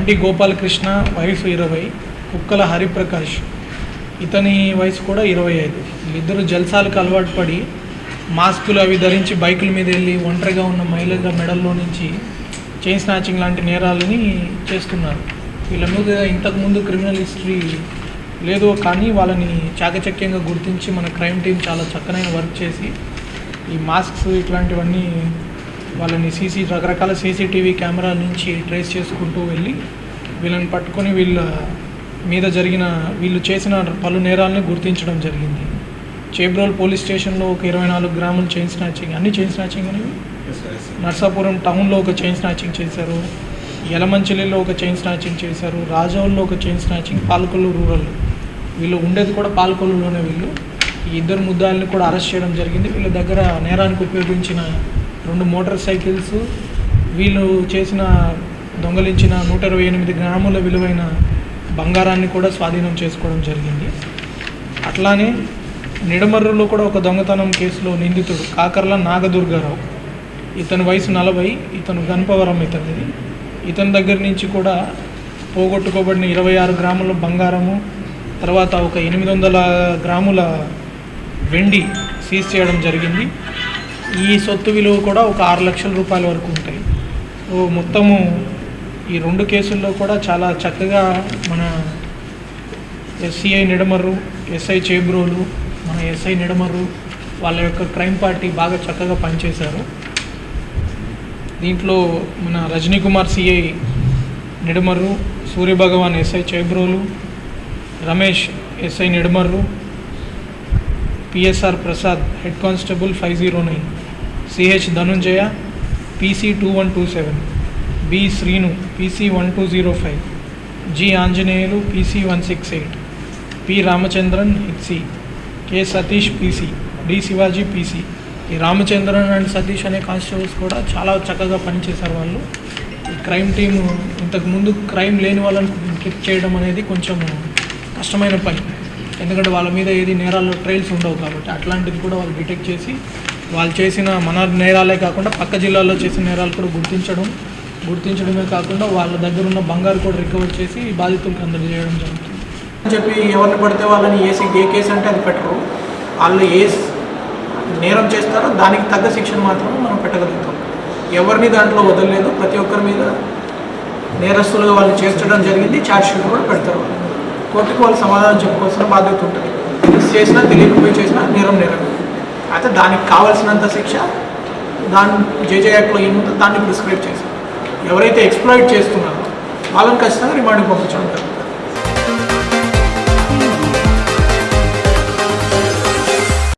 బండి గోపాలకృష్ణ వయసు 20, కుక్కల హరిప్రకాష్ ఇతని వయసు కూడా 25. వీళ్ళిద్దరూ జల్సాలకు అలవాటు పడి మాస్కులు అవి ధరించి బైకుల మీద వెళ్ళి ఒంటరిగా ఉన్న మహిళల మెడల్లో నుంచి చైన్ స్నాచింగ్ లాంటి నేరాలని చేస్తున్నారు. వీళ్ళ మీద ఇంతకుముందు క్రిమినల్ హిస్టరీ లేదు, కానీ వాళ్ళని చాకచక్యంగా గుర్తించి మన క్రైమ్ టీం చాలా చక్కనైన వర్క్ చేసి ఈ మాస్క్స్ ఇట్లాంటివన్నీ వాళ్ళని రకరకాల సీసీటీవీ కెమెరాల నుంచి ట్రేస్ చేసుకుంటూ వెళ్ళి వీళ్ళని పట్టుకొని వీళ్ళు చేసిన పలు నేరాలని గుర్తించడం జరిగింది. చేబ్రోల్ పోలీస్ స్టేషన్లో ఒక 24 గ్రాముల చైన్ స్నాచింగ్, అన్ని చైన్ స్నాచింగ్ అనేవి. నర్సాపురం టౌన్లో ఒక చైన్ స్నాచింగ్ చేశారు, యలమంచిలిలో ఒక చైన్ స్నాచింగ్ చేశారు, రాజౌల్లో ఒక చైన్ స్నాచింగ్, పాలకొల్లు రూరల్. వీళ్ళు ఉండేది కూడా పాలకొల్లులోనే. వీళ్ళు ఈ ఇద్దరు ముద్దాయిల్ని కూడా అరెస్ట్ చేయడం జరిగింది. వీళ్ళ దగ్గర నేరానికి ఉపయోగించిన 2 మోటార్ సైకిల్స్, వీళ్ళు దొంగలించిన 128 గ్రాముల విలువైన బంగారాన్ని కూడా స్వాధీనం చేసుకోవడం జరిగింది. అట్లానే నిడమర్రులో కూడా ఒక దొంగతనం కేసులో నిందితుడు కాకర్ల నాగదుర్గారావు, ఇతని వయసు 40, ఇతను గణపవరం ఇతనిది. ఇతని దగ్గర నుంచి కూడా పోగొట్టుకోబడిన 26 గ్రాముల బంగారము, తర్వాత ఒక 800 గ్రాముల వెండి సీజ్ చేయడం జరిగింది. ఈ సొత్తు విలువ కూడా ఒక 6 లక్షల రూపాయల వరకు ఉంటాయి. సో మొత్తము ఈ 2 కేసుల్లో కూడా చాలా చక్కగా మన ఎస్సీఐ నిడమర్రు, ఎస్ఐ చేబ్రోలు, మన ఎస్ఐ నిడమర్రు వాళ్ళ యొక్క క్రైమ్ పార్టీ బాగా చక్కగా పనిచేశారు. దీంట్లో మన Rajini Kumar CI Nidamarru, Suryabhagavan SI Chebrolu, Ramesh SI Nidamarru, PSR Prasad head constable 509, CH Dhanunjaya PC 2127, B Srinu PC 1205, G Anjaneyulu PC 168, P Ramachandran HC, K Satish PC, D Shivaji PC. ఈ రామచంద్రన్ అండ్ సతీష్ అనే కానిస్టేబుల్స్ కూడా చాలా చక్కగా పనిచేశారు. వాళ్ళు ఈ క్రైమ్ టీము ఇంతకుముందు క్రైమ్ లేని వాళ్ళని క్లిక్ చేయడం అనేది కొంచెం కష్టమైన పని, ఎందుకంటే వాళ్ళ మీద ఏది నేరాల్లో ట్రైల్స్ ఉండవు కాబట్టి అట్లాంటిది కూడా వాళ్ళు డిటెక్ట్ చేసి వాళ్ళు చేసిన మన నేరాలే కాకుండా పక్క జిల్లాల్లో చేసిన నేరాలు కూడా గుర్తించడమే కాకుండా వాళ్ళ దగ్గర ఉన్న బంగారు కూడా రికవర్ చేసి బాధితులకు అందజేయడం జరుగుతుంది అని చెప్పి ఎవరిని పడితే వాళ్ళని ఏ కేసు అంటే అది పెట్టరు. వాళ్ళు ఏ నేరం చేస్తారో దానికి తగ్గ శిక్షణ మాత్రమే మనం పెట్టగలుగుతాం. ఎవరిని దాంట్లో వదలలేదు, ప్రతి ఒక్కరి మీద నేరస్తులుగా వాళ్ళు చేర్చడం జరిగింది. ఛార్జ్ షీట్ కూడా పెడతారు. కోర్టుకు వాళ్ళు సమాధానం చెప్పుకోవాల్సిన బాధ్యత ఉంటుంది. చేసినా తెలియకపోయి చేసినా నేరం. అయితే దానికి కావాల్సినంత శిక్ష జేజే యాక్ట్లో ఏముందో దాన్ని ప్రిస్క్రైబ్ చేశారు. ఎవరైతే ఎక్స్ప్లాయిట్ చేస్తున్నారో వాళ్ళని ఖచ్చితంగా రిమాండ్కి పంపించడం.